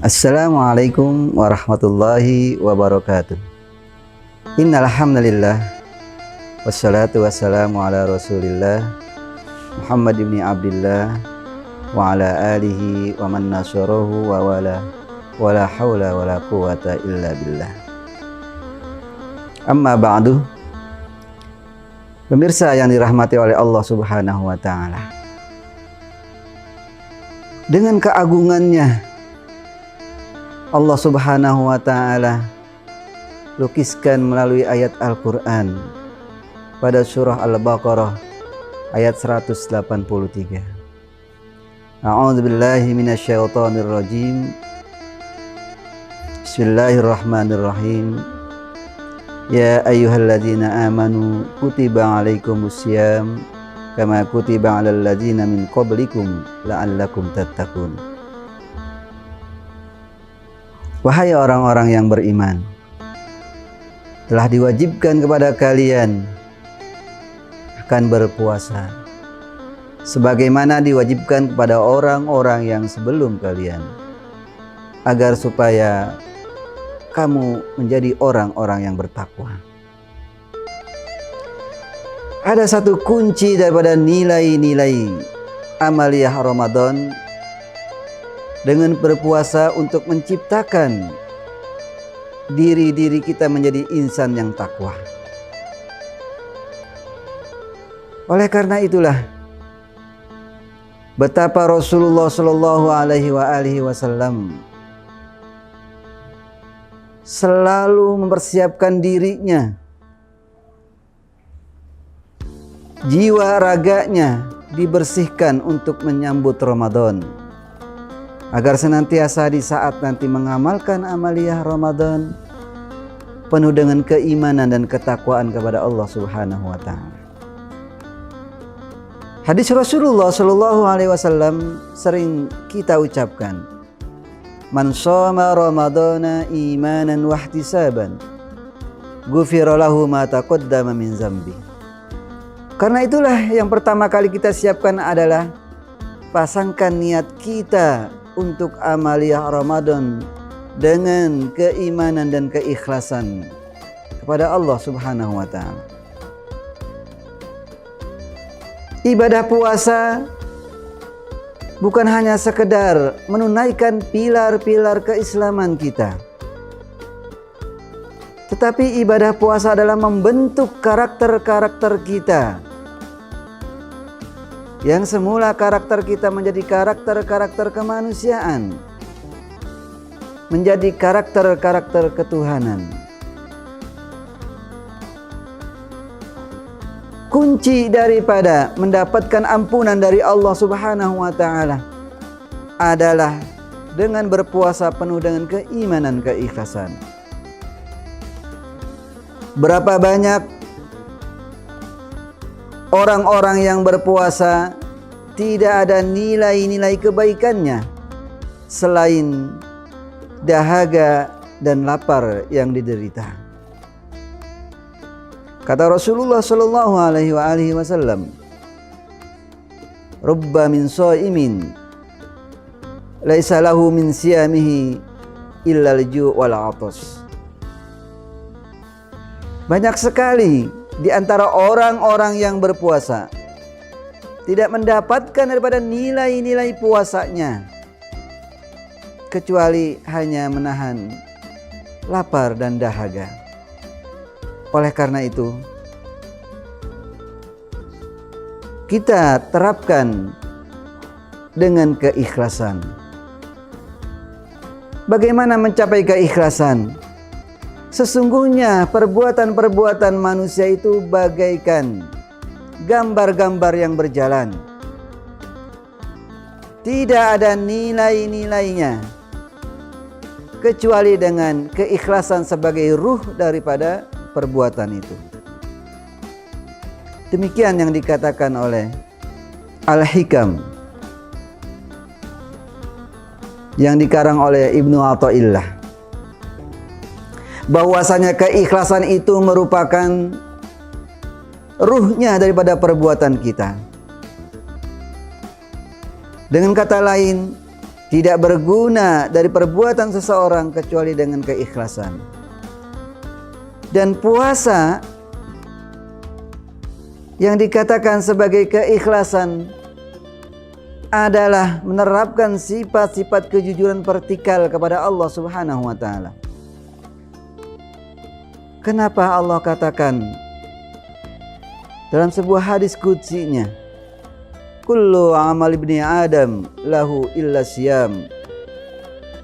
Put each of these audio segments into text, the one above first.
Assalamualaikum warahmatullahi wabarakatuh. Innal hamdalillah wassalatu wassalamu ala Rasulillah Muhammad ibn Abdillah wa ala alihi wa man nasarahu wa wala haula wala quwata illa billah. Amma ba'du. Pemirsa yang dirahmati oleh Allah Subhanahu wa taala. Dengan keagungannya Allah Subhanahu wa ta'ala lukiskan melalui ayat Al-Quran pada surah Al-Baqarah ayat 183. A'udzubillahi minasyaitonir rajim. Bismillahirrahmanirrahim. Ya ayyuhalladzina amanu kutiba alaikumusiyam kama kutiba alal ladzina min qablikum la'allakum tattaqun. Wahai orang-orang yang beriman, telah diwajibkan kepada kalian akan berpuasa sebagaimana diwajibkan kepada orang-orang yang sebelum kalian, agar supaya kamu menjadi orang-orang yang bertakwa. Ada satu kunci daripada nilai-nilai amaliyah Ramadan dengan berpuasa untuk menciptakan diri-diri kita menjadi insan yang takwa. Oleh karena itulah betapa Rasulullah Shallallahu Alaihi Wasallam selalu mempersiapkan dirinya, jiwa raganya dibersihkan untuk menyambut Ramadan, agar senantiasa di saat nanti mengamalkan amaliyah Ramadan penuh dengan keimanan dan ketakwaan kepada Allah Subhanahu wa taala. Hadis Rasulullah Shallallahu Alaihi Wasallam sering kita ucapkan, man shoma ramadana imanan wa ihtisaban ghufira lahu ma taqaddama min zambi. Karena itulah yang pertama kali kita siapkan adalah pasangkan niat kita untuk amaliyah Ramadan dengan keimanan dan keikhlasan kepada Allah Subhanahu wa taala. Ibadah puasa bukan hanya sekedar menunaikan pilar-pilar keislaman kita, tetapi ibadah puasa adalah membentuk karakter-karakter kita. Yang semula karakter kita menjadi karakter-karakter kemanusiaan, menjadi karakter-karakter ketuhanan. Kunci daripada mendapatkan ampunan dari Allah Subhanahu wa taala adalah dengan berpuasa penuh dengan keimanan, keikhlasan. Berapa banyak orang-orang yang berpuasa tidak ada nilai-nilai kebaikannya selain dahaga dan lapar yang diderita. Kata Rasulullah Shallallahu Alaihi Wasallam, "Rubba min shaimin, laisa lahu min siyamihi illa al-ju' wal 'atas." Banyak sekali di antara orang-orang yang berpuasa tidak mendapatkan daripada nilai-nilai puasanya kecuali hanya menahan lapar dan dahaga. Oleh karena itu, kita terapkan dengan keikhlasan. Bagaimana mencapai keikhlasan? Sesungguhnya perbuatan-perbuatan manusia itu bagaikan gambar-gambar yang berjalan. Tidak ada nilai-nilainya kecuali dengan keikhlasan sebagai ruh daripada perbuatan itu. Demikian yang dikatakan oleh Al-Hikam yang dikarang oleh Ibnu Athaillah, bahwasanya keikhlasan itu merupakan ruhnya daripada perbuatan kita. Dengan kata lain, Tidak berguna dari perbuatan seseorang kecuali dengan keikhlasan. Dan puasa yang dikatakan sebagai keikhlasan adalah menerapkan sifat-sifat kejujuran vertikal kepada Allah Subhanahu wa taala. Kenapa Allah katakan dalam sebuah hadis qudsinya, kullu amal ibni Adam lahu illa siyam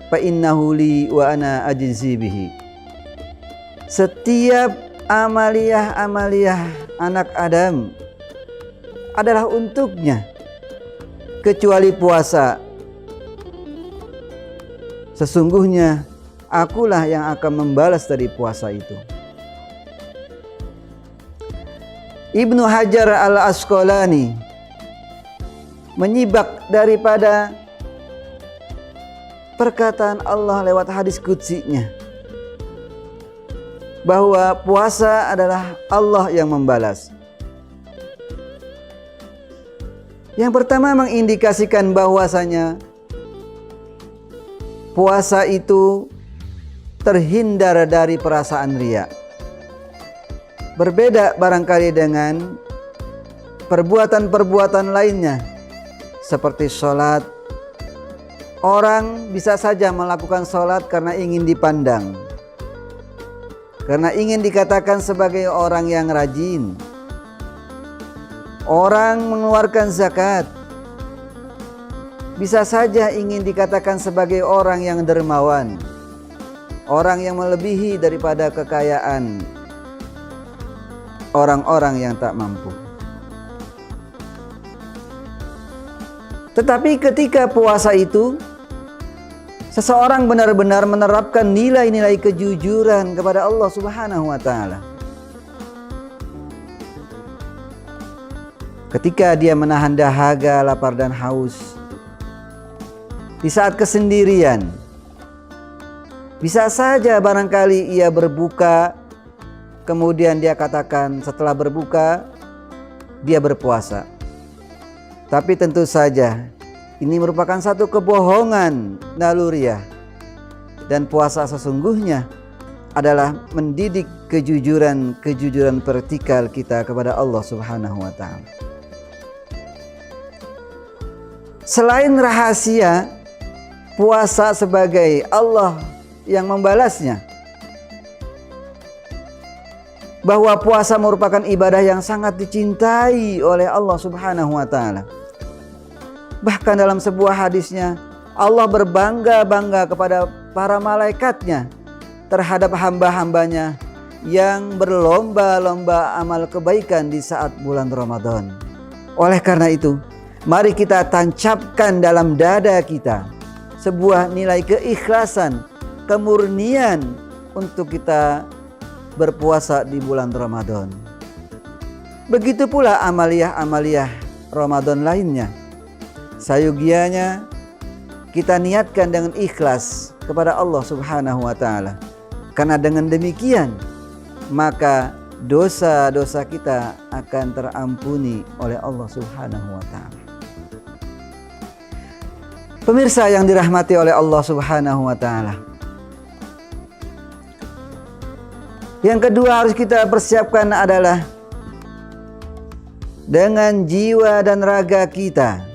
fa innahu li wa ana ajzi bihi. Setiap amaliyah anak Adam adalah untuknya kecuali puasa. Sesungguhnya akulah yang akan membalas dari puasa itu. Ibnu Hajar al-Asqalani menyibak daripada perkataan Allah lewat hadis qudsinya bahwa puasa adalah Allah yang membalas. Yang pertama mengindikasikan bahwasanya puasa itu terhindar dari perasaan riya. Berbeda barangkali dengan perbuatan-perbuatan lainnya seperti sholat. Orang bisa saja melakukan sholat karena ingin dipandang, karena ingin dikatakan sebagai orang yang rajin. Orang mengeluarkan zakat bisa saja ingin dikatakan sebagai orang yang dermawan, orang yang melebihi daripada kekayaan orang-orang yang tak mampu. Tetapi ketika puasa itu seseorang benar-benar menerapkan nilai-nilai kejujuran kepada Allah Subhanahu wa taala. Ketika dia menahan dahaga, lapar dan haus di saat kesendirian, bisa saja barangkali ia berbuka, kemudian dia katakan setelah berbuka dia berpuasa. Tapi tentu saja ini merupakan satu kebohongan naluriah. Dan puasa sesungguhnya adalah mendidik kejujuran vertikal kita kepada Allah Subhanahu wa taala. Selain rahasia puasa sebagai Allah yang membalasnya, bahwa puasa merupakan ibadah yang sangat dicintai oleh Allah Subhanahu wa taala. Bahkan dalam sebuah hadisnya Allah berbangga-bangga kepada para malaikatnya terhadap hamba-hambanya yang berlomba-lomba amal kebaikan di saat bulan Ramadan. Oleh karena itu, mari kita tancapkan dalam dada kita sebuah nilai keikhlasan, kemurnian untuk kita berpuasa di bulan Ramadan. Begitu pula amaliyah-amaliyah Ramadan lainnya. Sayogianya kita niatkan dengan ikhlas kepada Allah Subhanahu wa taala. Karena dengan demikian maka dosa-dosa kita akan terampuni oleh Allah Subhanahu wa taala. Pemirsa yang dirahmati oleh Allah Subhanahu wa taala, yang kedua harus kita persiapkan adalah dengan jiwa dan raga kita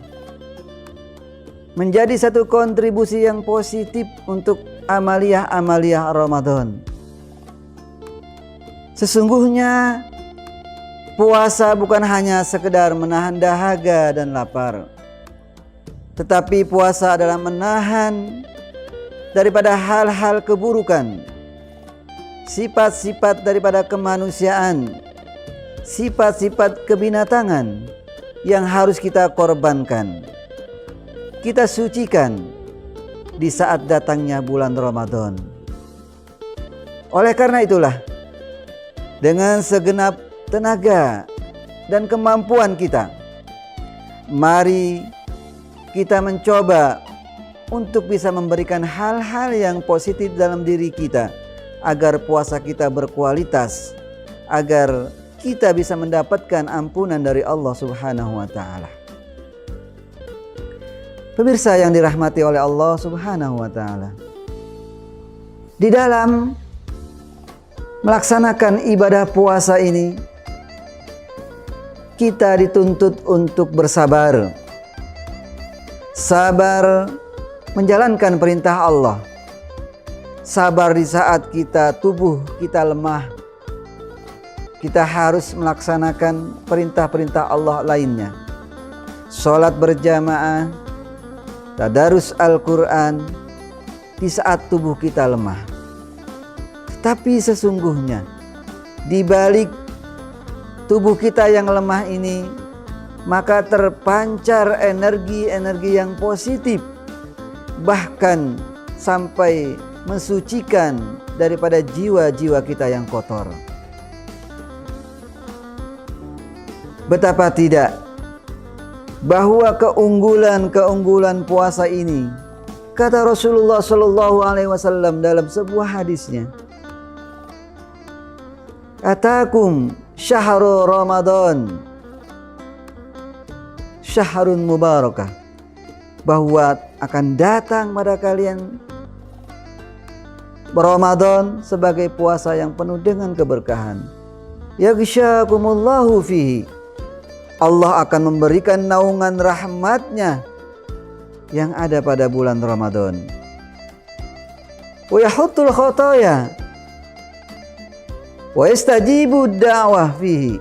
menjadi satu kontribusi yang positif untuk amaliyah-amaliyah Ramadan. Sesungguhnya puasa bukan hanya sekedar menahan dahaga dan lapar, tetapi puasa adalah menahan daripada hal-hal keburukan, sifat-sifat daripada kemanusiaan, sifat-sifat kebinatangan yang harus kita korbankan, kita sucikan di saat datangnya bulan Ramadan. Oleh karena itulah, dengan segenap tenaga dan kemampuan kita, mari kita mencoba untuk bisa memberikan hal-hal yang positif dalam diri kita, agar puasa kita berkualitas, agar kita bisa mendapatkan ampunan dari Allah Subhanahu wa taala. Pemirsa yang dirahmati oleh Allah Subhanahu wa taala. Di dalam melaksanakan ibadah puasa ini, kita dituntut untuk bersabar. Sabar menjalankan perintah Allah. Sabar di saat tubuh kita lemah. Kita harus melaksanakan perintah-perintah Allah lainnya. Salat berjamaah, tadarus Al-Quran di saat tubuh kita lemah. Tetapi sesungguhnya di balik tubuh kita yang lemah ini, maka terpancar energi-energi yang positif, bahkan sampai mensucikan daripada jiwa-jiwa kita yang kotor. Betapa tidak bahwa keunggulan puasa ini, kata Rasulullah Shallallahu Alaihi Wasallam dalam sebuah hadisnya, "Atakum syahrul Ramadan, syahrun mubarakah," bahwa akan datang pada kalian Ramadan sebagai puasa yang penuh dengan keberkahan. Yaghsyakumullahu fihi, Allah akan memberikan naungan rahmatnya yang ada pada bulan Ramadan. Wa yahuttul khotoya wa yastajibu da'wah fihi,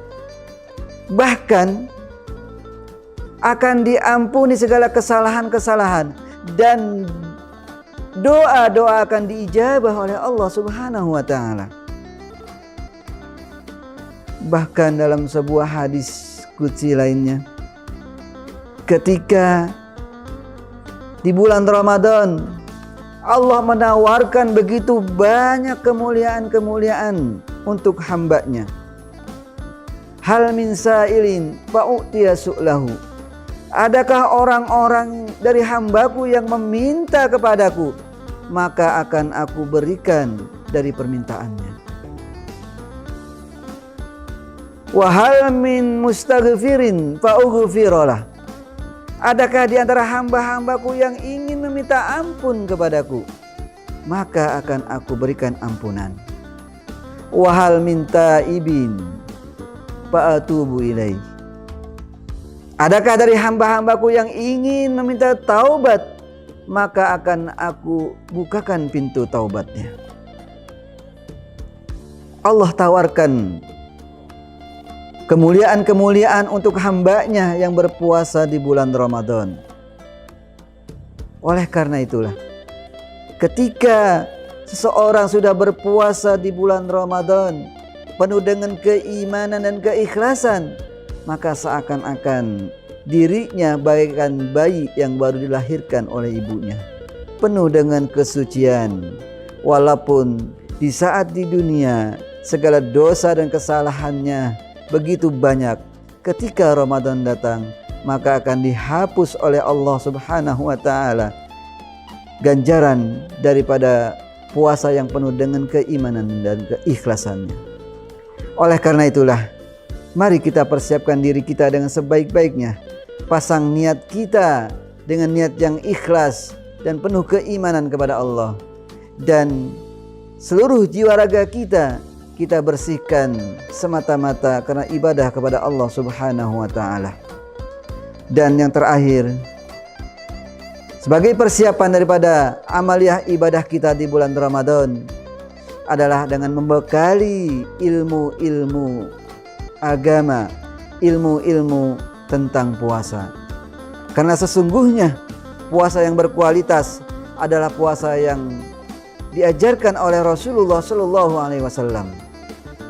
bahkan akan diampuni segala kesalahan-kesalahan dan doa-doa akan diijabah oleh Allah Subhanahu wa taala. Bahkan dalam sebuah hadis qudsi lainnya, ketika di bulan Ramadan Allah menawarkan begitu banyak kemuliaan-kemuliaan untuk hambanya. Hal min sa'ilin fa'utiya su'lahu, adakah orang-orang dari hambaku yang meminta kepadaku, maka akan aku berikan dari permintaannya. Wa hal min mustaghfirin fa'ughfiralah, adakah di antara hamba-hambaku yang ingin meminta ampun kepadaku, maka akan aku berikan ampunan. Wa hal min taibin fa'atubu ilaih, adakah dari hamba-hambaku yang ingin meminta taubat, maka akan aku bukakan pintu taubatnya. Allah tawarkan kemuliaan-kemuliaan untuk hambanya yang berpuasa di bulan Ramadan. Oleh karena itulah, ketika seseorang sudah berpuasa di bulan Ramadan penuh dengan keimanan dan keikhlasan, maka seakan-akan dirinya bagaikan bayi yang baru dilahirkan oleh ibunya, penuh dengan kesucian. Walaupun di saat di dunia segala dosa dan kesalahannya begitu banyak, ketika Ramadan datang maka akan dihapus oleh Allah Subhanahu wa taala ganjaran daripada puasa yang penuh dengan keimanan dan keikhlasannya. Oleh karena itulah, mari kita persiapkan diri kita dengan sebaik-baiknya. Pasang niat kita dengan niat yang ikhlas dan penuh keimanan kepada Allah, dan seluruh jiwa raga kita bersihkan semata-mata karena ibadah kepada Allah Subhanahu wa taala. Dan yang terakhir, sebagai persiapan daripada amaliyah ibadah kita di bulan Ramadan adalah dengan membekali ilmu-ilmu agama, ilmu-ilmu tentang puasa. Karena sesungguhnya puasa yang berkualitas adalah puasa yang diajarkan oleh Rasulullah Shallallahu Alaihi Wasallam.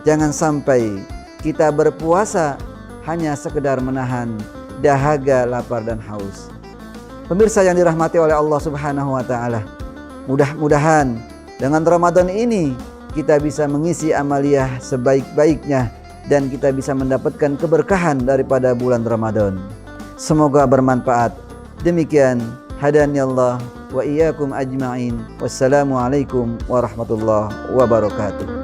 Jangan sampai kita berpuasa hanya sekedar menahan dahaga, lapar dan haus. Pemirsa yang dirahmati oleh Allah Subhanahu wa taala, mudah-mudahan dengan Ramadan ini kita bisa mengisi amaliyah sebaik-baiknya dan kita bisa mendapatkan keberkahan daripada bulan Ramadan. Semoga bermanfaat. Demikian, hadaniyallah wa iyyakum ajma'in. Wassalamualaikum warahmatullahi wabarakatuh.